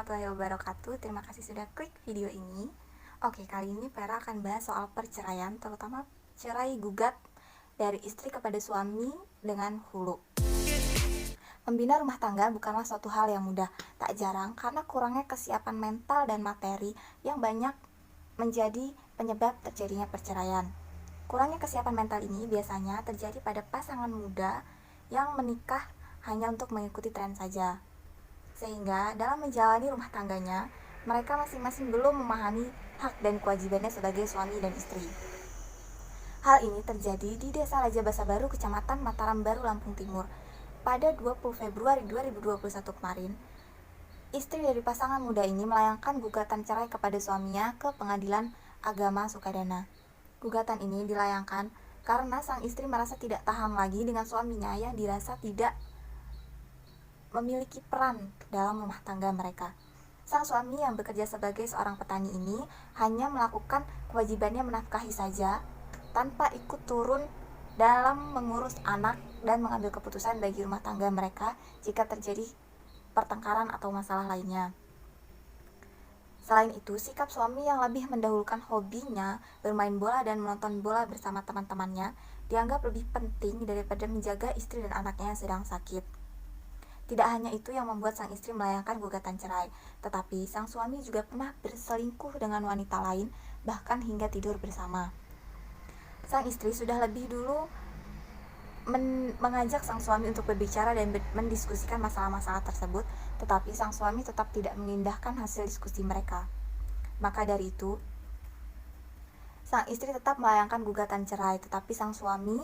warahmatullahi wabarakatuh. Terima kasih sudah klik video ini. Oke, kali ini Vera akan bahas soal perceraian, terutama cerai gugat dari istri kepada suami dengan hulu. Membina rumah tangga bukanlah suatu hal yang mudah, tak jarang karena kurangnya kesiapan mental dan materi yang banyak menjadi penyebab terjadinya perceraian. Kurangnya kesiapan mental ini biasanya terjadi pada pasangan muda yang menikah hanya untuk mengikuti tren saja. Sehingga dalam menjalani rumah tangganya, mereka masing-masing belum memahami hak dan kewajibannya sebagai suami dan istri. Hal ini terjadi di Desa Raja Basa Baru, Kecamatan Mataram Baru, Lampung Timur. Pada 20 Februari 2021 kemarin, istri dari pasangan muda ini melayangkan gugatan cerai kepada suaminya ke Pengadilan Agama Sukadana. Gugatan ini dilayangkan karena sang istri merasa tidak tahan lagi dengan suaminya yang dirasa tidak memiliki peran dalam rumah tangga mereka. Sang suami yang bekerja sebagai seorang petani ini hanya melakukan kewajibannya menafkahi saja, tanpa ikut turun dalam mengurus anak dan mengambil keputusan bagi rumah tangga mereka jika terjadi pertengkaran atau masalah lainnya. Selain itu, sikap suami yang lebih mendahulukan hobinya bermain bola dan menonton bola bersama teman-temannya dianggap lebih penting daripada menjaga istri dan anaknya yang sedang sakit. Tidak hanya itu yang membuat sang istri melayangkan gugatan cerai, tetapi sang suami juga pernah berselingkuh dengan wanita lain, bahkan hingga tidur bersama. Sang istri sudah lebih dulu mengajak sang suami untuk berbicara dan mendiskusikan masalah-masalah tersebut, tetapi sang suami tetap tidak mengindahkan hasil diskusi mereka. Maka dari itu, sang istri tetap melayangkan gugatan cerai, tetapi sang suami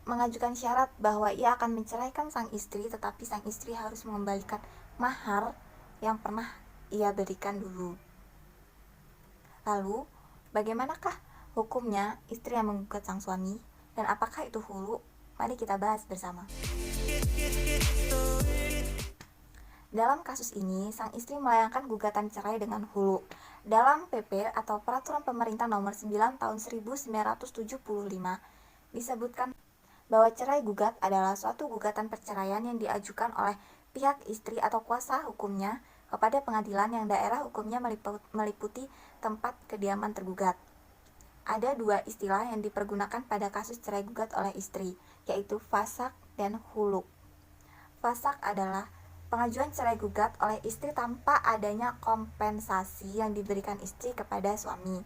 mengajukan syarat bahwa ia akan menceraikan sang istri, tetapi sang istri harus mengembalikan mahar yang pernah ia berikan dulu. Lalu, bagaimanakah hukumnya istri yang menggugat sang suami, dan apakah itu hulu? Mari kita bahas bersama. Dalam kasus ini, sang istri melayangkan gugatan cerai dengan hulu. Dalam PP atau Peraturan Pemerintah Nomor 9 Tahun 1975 disebutkan bahwa cerai gugat adalah suatu gugatan perceraian yang diajukan oleh pihak istri atau kuasa hukumnya kepada pengadilan yang daerah hukumnya meliputi tempat kediaman tergugat. Ada dua istilah yang dipergunakan pada kasus cerai gugat oleh istri, yaitu fasak dan hulu. Fasak adalah pengajuan cerai gugat oleh istri tanpa adanya kompensasi yang diberikan istri kepada suami.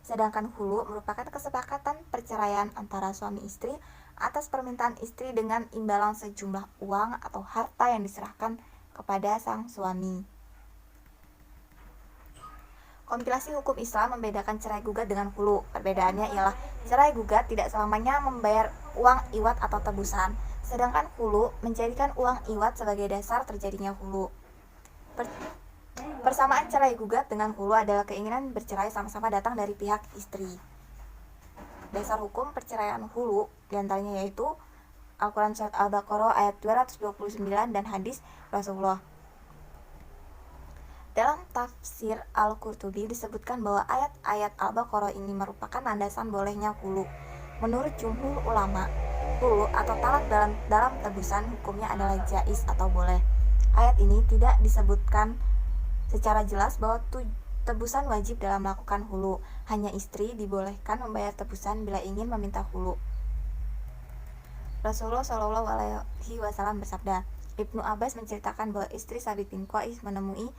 Sedangkan hulu merupakan kesepakatan perceraian antara suami istri atas permintaan istri dengan imbalan sejumlah uang atau harta yang diserahkan kepada sang suami. Kompilasi hukum Islam membedakan cerai gugat dengan hulu. Perbedaannya ialah cerai gugat tidak selamanya membayar uang iwat atau tebusan, sedangkan hulu menjadikan uang iwat sebagai dasar terjadinya hulu. Persamaan cerai gugat dengan hulu adalah keinginan bercerai sama-sama datang dari pihak istri. Dasar hukum perceraian hulu diantaranya yaitu Al-Quran Surat Al-Baqarah ayat 229 dan hadis Rasulullah. Dalam tafsir Al-Qurtubi disebutkan bahwa ayat-ayat Al-Baqarah ini merupakan landasan bolehnya hulu. Menurut jumhur ulama, hulu atau talak dalam tebusan hukumnya adalah jaiz atau boleh. Ayat ini tidak disebutkan secara jelas bahwa tebusan wajib dalam melakukan hulu. Hanya istri dibolehkan membayar tebusan bila ingin meminta hulu. Rasulullah Shallallahu Alaihi Wasallam bersabda, Ibnu Abbas menceritakan bahwa istri Sabit bin Qais menemui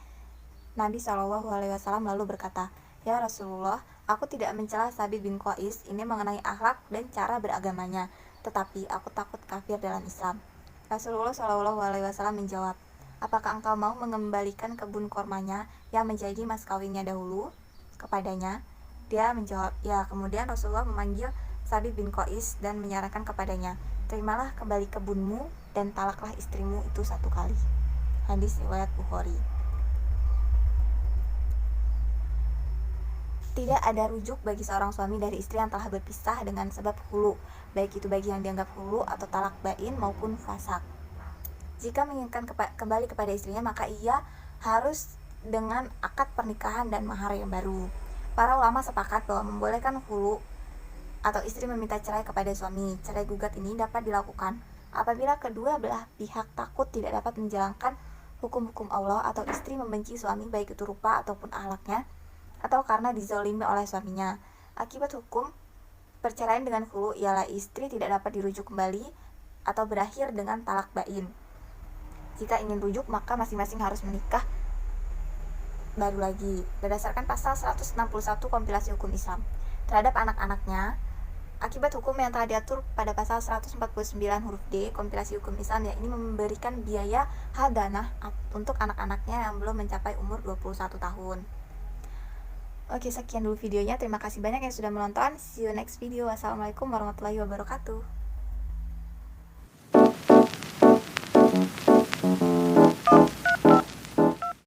Nabi Shallallahu Alaihi Wasallam lalu berkata, Ya Rasulullah, aku tidak mencela Sabit bin Qais ini mengenai akhlak dan cara beragamanya, tetapi aku takut kafir dalam Islam. Rasulullah Shallallahu Alaihi Wasallam menjawab, apakah engkau mau mengembalikan kebun kormanya yang menjadi mas kawinnya dahulu kepadanya? Dia menjawab, ya. Kemudian Rasulullah memanggil Sabit bin Qais dan menyarankan kepadanya, terimalah kembali kebunmu dan talaklah istrimu itu 1 kali. Hadis riwayat Bukhari. Tidak ada rujuk bagi seorang suami dari istri yang telah berpisah dengan sebab hulu, baik itu bagi yang dianggap hulu atau talak bain maupun fasak. Jika menginginkan kembali kepada istrinya, maka ia harus dengan akad pernikahan dan mahar yang baru. Para ulama sepakat bahwa membolehkan hulu atau istri meminta cerai kepada suami. Cerai gugat ini dapat dilakukan apabila kedua belah pihak takut tidak dapat menjalankan hukum-hukum Allah atau istri membenci suami baik itu rupa ataupun akhlaknya, atau karena dizolimi oleh suaminya. Akibat hukum perceraian dengan khulu ialah istri tidak dapat dirujuk kembali atau berakhir dengan talak bain. Jika ingin rujuk, maka masing-masing harus menikah baru lagi. Berdasarkan pasal 161 kompilasi hukum Islam terhadap anak-anaknya, akibat hukum yang telah diatur pada pasal 149 huruf D kompilasi hukum Islam, ini memberikan biaya hadanah untuk anak-anaknya yang belum mencapai umur 21 tahun. Oke, sekian dulu videonya. Terima kasih banyak yang sudah menonton. See you next video. Wassalamualaikum warahmatullahi wabarakatuh.